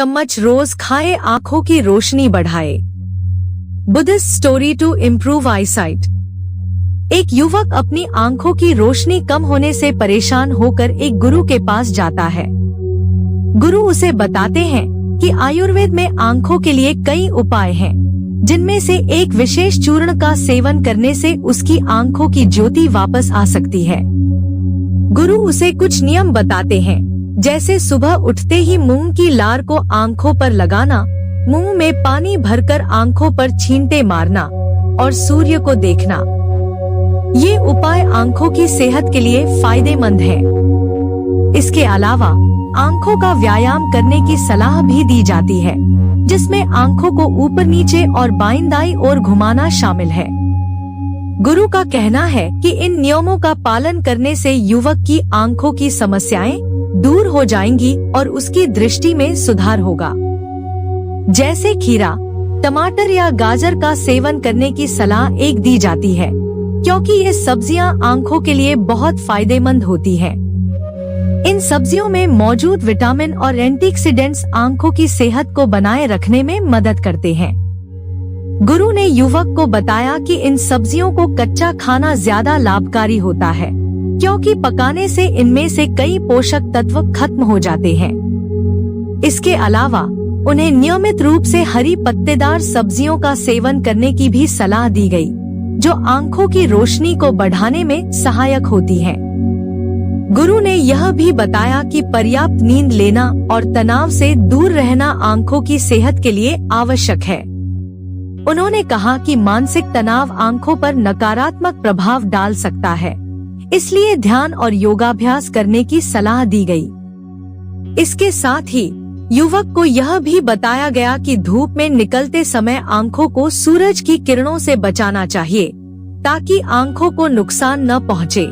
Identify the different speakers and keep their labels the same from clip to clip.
Speaker 1: चम्मच रोज खाए, आंखों की रोशनी बढ़ाए। Buddhist story to improve eyesight. एक युवक अपनी आंखों की रोशनी कम होने से परेशान होकर एक गुरु के पास जाता है। गुरु उसे बताते हैं कि आयुर्वेद में आंखों के लिए कई उपाय हैं, जिनमें से एक विशेष चूर्ण का सेवन करने से उसकी आंखों की ज्योति वापस आ सकती है। गुरु उसे कुछ नियम बताते हैं, जैसे सुबह उठते ही मूंग की लार को आंखों पर लगाना, मुंह में पानी भरकर आंखों पर छींटे मारना और सूर्य को देखना। ये उपाय आंखों की सेहत के लिए फायदेमंद है। इसके अलावा आंखों का व्यायाम करने की सलाह भी दी जाती है, जिसमें आंखों को ऊपर नीचे और बाईं दाईं ओर घुमाना शामिल है। गुरु का कहना है कि इन नियमों का पालन करने से युवक की आंखों की समस्याएं दूर हो जाएंगी और उसकी दृष्टि में सुधार होगा। जैसे खीरा, टमाटर या गाजर का सेवन करने की सलाह एक दी जाती है, क्योंकि ये सब्जियां आंखों के लिए बहुत फायदेमंद होती हैं। इन सब्जियों में मौजूद विटामिन और एंटीऑक्सीडेंट्स आंखों की सेहत को बनाए रखने में मदद करते हैं। गुरु ने युवक को बताया कि इन सब्जियों को कच्चा खाना ज्यादा लाभकारी होता है, क्योंकि पकाने से इनमें से कई पोषक तत्व खत्म हो जाते हैं। इसके अलावा उन्हें नियमित रूप से हरी पत्तेदार सब्जियों का सेवन करने की भी सलाह दी गई, जो आंखों की रोशनी को बढ़ाने में सहायक होती है। गुरु ने यह भी बताया कि पर्याप्त नींद लेना और तनाव से दूर रहना आंखों की सेहत के लिए आवश्यक है। उन्होंने कहा कि मानसिक तनाव आंखों पर नकारात्मक प्रभाव डाल सकता है, इसलिए ध्यान और योगाभ्यास करने की सलाह दी गई। इसके साथ ही युवक को यह भी बताया गया कि धूप में निकलते समय आंखों को सूरज की किरणों से बचाना चाहिए, ताकि आंखों को नुकसान न पहुंचे।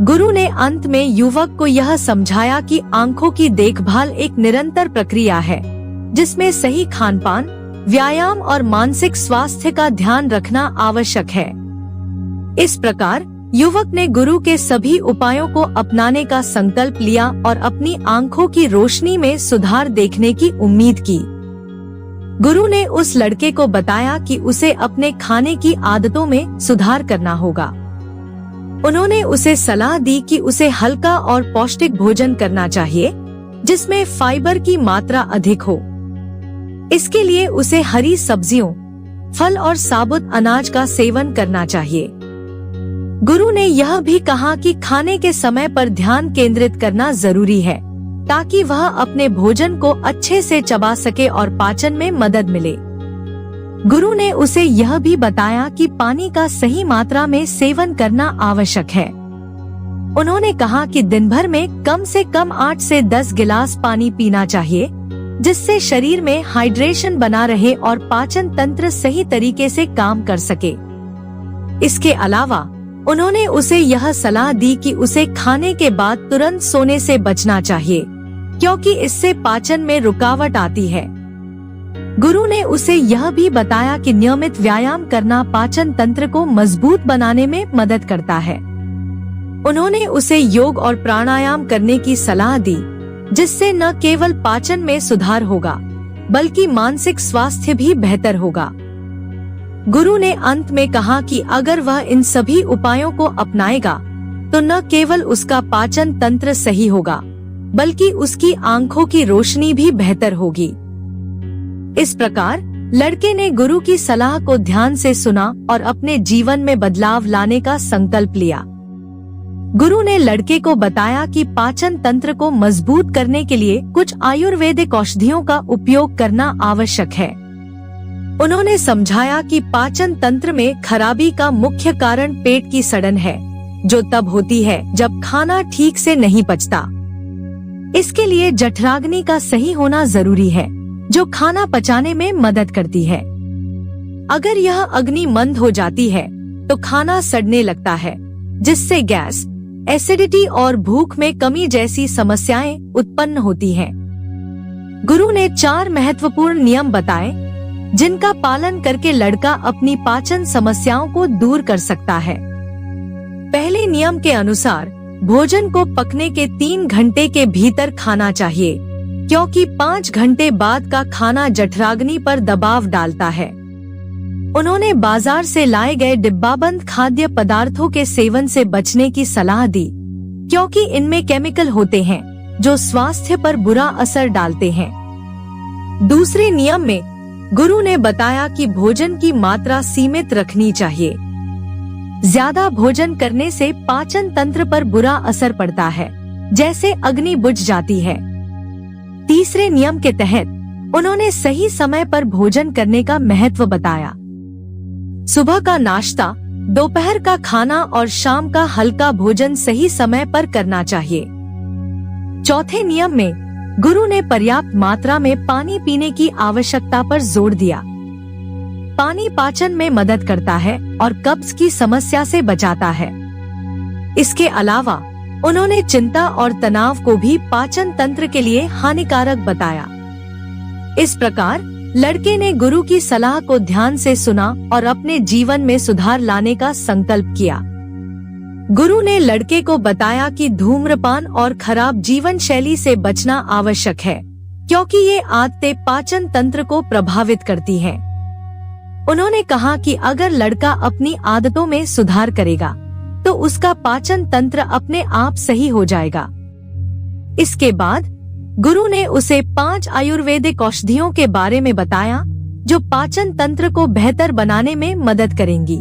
Speaker 1: गुरु ने अंत में युवक को यह समझाया कि आंखों की देखभाल एक निरंतर प्रक्रिया है, जिसमें सही खानपान, व्यायाम और मानसिक स्वास्थ्य का ध्यान रखना आवश्यक है। इस प्रकार युवक ने गुरु के सभी उपायों को अपनाने का संकल्प लिया और अपनी आंखों की रोशनी में सुधार देखने की उम्मीद की। गुरु ने उस लड़के को बताया कि उसे अपने खाने की आदतों में सुधार करना होगा। उन्होंने उसे सलाह दी कि उसे हल्का और पौष्टिक भोजन करना चाहिए, जिसमें फाइबर की मात्रा अधिक हो। इसके लिए उसे हरी सब्जियों, फल और साबुत अनाज का सेवन करना चाहिए। गुरु ने यह भी कहा कि खाने के समय पर ध्यान केंद्रित करना जरूरी है, ताकि वह अपने भोजन को अच्छे से चबा सके और पाचन में मदद मिले। गुरु ने उसे यह भी बताया कि पानी का सही मात्रा में सेवन करना आवश्यक है। उन्होंने कहा कि दिन भर में कम से कम 8 से 10 गिलास पानी पीना चाहिए, जिससे शरीर में हाइड्रेशन बना रहे और पाचन तंत्र सही तरीके से काम कर सके। इसके अलावा उन्होंने उसे यह सलाह दी कि उसे खाने के बाद तुरंत सोने से बचना चाहिए, क्योंकि इससे पाचन में रुकावट आती है। गुरु ने उसे यह भी बताया कि नियमित व्यायाम करना पाचन तंत्र को मजबूत बनाने में मदद करता है। उन्होंने उसे योग और प्राणायाम करने की सलाह दी, जिससे न केवल पाचन में सुधार होगा, बल्कि मानसिक स्वास्थ्य भी बेहतर होगा। गुरु ने अंत में कहा कि अगर वह इन सभी उपायों को अपनाएगा, तो न केवल उसका पाचन तंत्र सही होगा, बल्कि उसकी आंखों की रोशनी भी बेहतर होगी। इस प्रकार लड़के ने गुरु की सलाह को ध्यान से सुना और अपने जीवन में बदलाव लाने का संकल्प लिया। गुरु ने लड़के को बताया कि पाचन तंत्र को मजबूत करने के लिए कुछ आयुर्वेदिक औषधियों का उपयोग करना आवश्यक है। उन्होंने समझाया कि पाचन तंत्र में खराबी का मुख्य कारण पेट की सड़न है, जो तब होती है जब खाना ठीक से नहीं पचता। इसके लिए जठराग्नि का सही होना जरूरी है, जो खाना पचाने में मदद करती है। अगर यह अग्नि मंद हो जाती है, तो खाना सड़ने लगता है, जिससे गैस, एसिडिटी और भूख में कमी जैसी समस्याएं उत्पन्न होती हैं। गुरु ने 4 महत्वपूर्ण नियम बताए, जिनका पालन करके लड़का अपनी पाचन समस्याओं को दूर कर सकता है। पहले नियम के अनुसार भोजन को पकने के 3 घंटे के भीतर खाना चाहिए, क्योंकि 5 घंटे बाद का खाना जठराग्नि पर दबाव डालता है। उन्होंने बाजार से लाए गए डिब्बाबंद खाद्य पदार्थों के सेवन से बचने की सलाह दी, क्योंकि इनमें केमिकल होते हैं जो स्वास्थ्य पर बुरा असर डालते हैं। दूसरे नियम में गुरु ने बताया कि भोजन की मात्रा सीमित रखनी चाहिए। ज्यादा भोजन करने से पाचन तंत्र पर बुरा असर पड़ता है, जैसे अग्नि बुझ जाती है। तीसरे नियम के तहत उन्होंने सही समय पर भोजन करने का महत्व बताया। सुबह का नाश्ता, दोपहर का खाना और शाम का हल्का भोजन सही समय पर करना चाहिए। चौथे नियम में गुरु ने पर्याप्त मात्रा में पानी पीने की आवश्यकता पर जोर दिया। पानी पाचन में मदद करता है और कब्ज की समस्या से बचाता है। इसके अलावा उन्होंने चिंता और तनाव को भी पाचन तंत्र के लिए हानिकारक बताया। इस प्रकार लड़के ने गुरु की सलाह को ध्यान से सुना और अपने जीवन में सुधार लाने का संकल्प किया। गुरु ने लड़के को बताया कि धूम्रपान और खराब जीवन शैली से बचना आवश्यक है, क्योंकि ये आदतें पाचन तंत्र को प्रभावित करती हैं। उन्होंने कहा कि अगर लड़का अपनी आदतों में सुधार करेगा तो उसका पाचन तंत्र अपने आप सही हो जाएगा। इसके बाद गुरु ने उसे 5 आयुर्वेदिक औषधियों के बारे में बताया जो पाचन तंत्र को बेहतर बनाने में मदद करेंगी।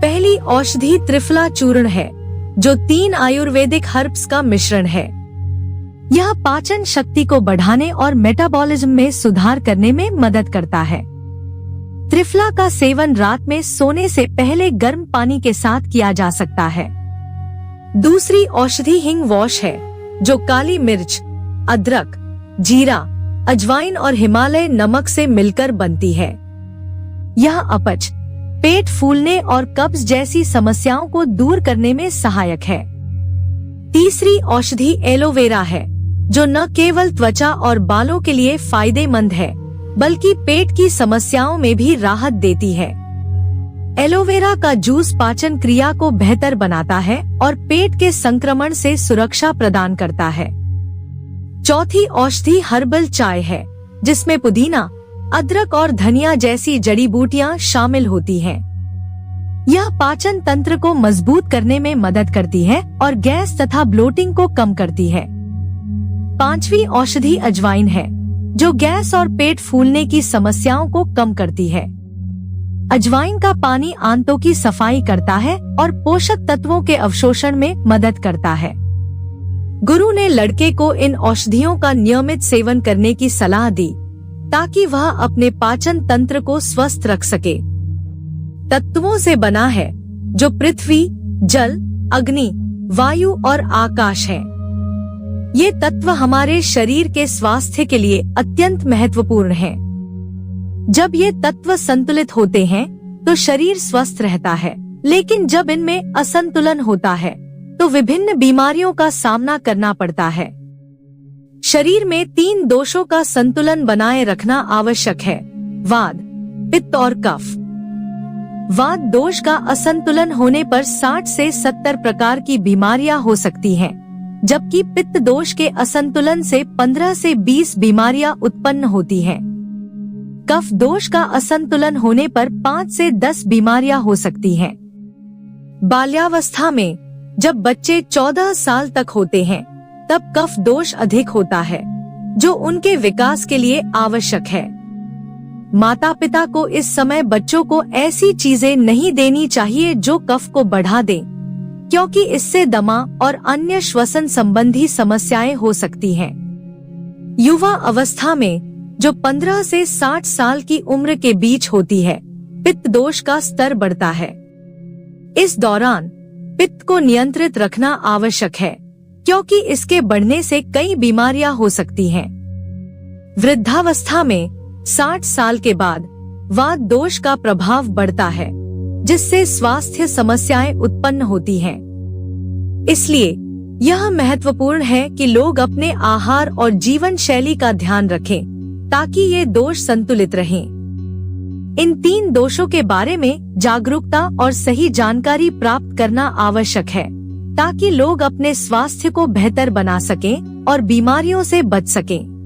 Speaker 1: पहली औषधि त्रिफला चूर्ण है, जो 3 आयुर्वेदिक हर्ब्स का मिश्रण है। यह पाचन शक्ति को बढ़ाने और मेटाबॉलिज्म में सुधार करने में मदद करता है। त्रिफला का सेवन रात में सोने से पहले गर्म पानी के साथ किया जा सकता है। दूसरी औषधि हिंग वॉश है, जो काली मिर्च, अदरक, जीरा, अजवाइन और हिमालय नमक से मिलकर बनती है। यह अपच, पेट फूलने और कब्ज जैसी समस्याओं को दूर करने में सहायक है। तीसरी औषधि एलोवेरा है, जो न केवल त्वचा और बालों के लिए फायदेमंद है, बल्कि पेट की समस्याओं में भी राहत देती है। एलोवेरा का जूस पाचन क्रिया को बेहतर बनाता है और पेट के संक्रमण से सुरक्षा प्रदान करता है। चौथी औषधि हर्बल चाय है, जिसमें पुदीना, अदरक और धनिया जैसी जड़ी बूटियां शामिल होती हैं। यह पाचन तंत्र को मजबूत करने में मदद करती है और गैस तथा ब्लोटिंग को कम करती है। पांचवी औषधि अजवाइन है, जो गैस और पेट फूलने की समस्याओं को कम करती है। अजवाइन का पानी आंतों की सफाई करता है और पोषक तत्वों के अवशोषण में मदद करता है। गुरु ने लड़के को इन औषधियों का नियमित सेवन करने की सलाह दी, ताकि वह अपने पाचन तंत्र को स्वस्थ रख सके। तत्वों से बना है, जो पृथ्वी, जल, अग्नि, वायु और आकाश हैं। ये तत्व हमारे शरीर के स्वास्थ्य के लिए अत्यंत महत्वपूर्ण हैं। जब ये तत्व संतुलित होते हैं तो शरीर स्वस्थ रहता है, लेकिन जब इनमें असंतुलन होता है तो विभिन्न बीमारियों का सामना करना पड़ता है। शरीर में 3 दोषों का संतुलन बनाए रखना आवश्यक है: वात, पित्त और कफ। वात दोष का असंतुलन होने पर 60 से 70 प्रकार की बीमारियां हो सकती हैं, जबकि पित्त दोष के असंतुलन से 15 से 20 बीमारियां उत्पन्न होती हैं। कफ दोष का असंतुलन होने पर 5 से 10 बीमारियां हो सकती हैं। बाल्यावस्था में जब बच्चे 14 साल तक होते हैं, तब कफ दोष अधिक होता है, जो उनके विकास के लिए आवश्यक है। माता पिता को इस समय बच्चों को ऐसी चीजें नहीं देनी चाहिए जो कफ को बढ़ा दें, क्योंकि इससे दमा और अन्य श्वसन संबंधी समस्याएं हो सकती हैं। युवा अवस्था में, जो 15 से 60 साल की उम्र के बीच होती है, पित्त दोष का स्तर बढ़ता है। इस दौरान पित्त को नियंत्रित रखना आवश्यक है, क्योंकि इसके बढ़ने से कई बीमारियां हो सकती हैं। वृद्धावस्था में 60 साल के बाद वात दोष का प्रभाव बढ़ता है, जिससे स्वास्थ्य समस्याएं उत्पन्न होती हैं। इसलिए यह महत्वपूर्ण है कि लोग अपने आहार और जीवन शैली का ध्यान रखें, ताकि ये दोष संतुलित रहें। इन 3 दोषों के बारे में जागरूकता और सही जानकारी प्राप्त करना आवश्यक है, ताकि लोग अपने स्वास्थ्य को बेहतर बना सकें और बीमारियों से बच सकें।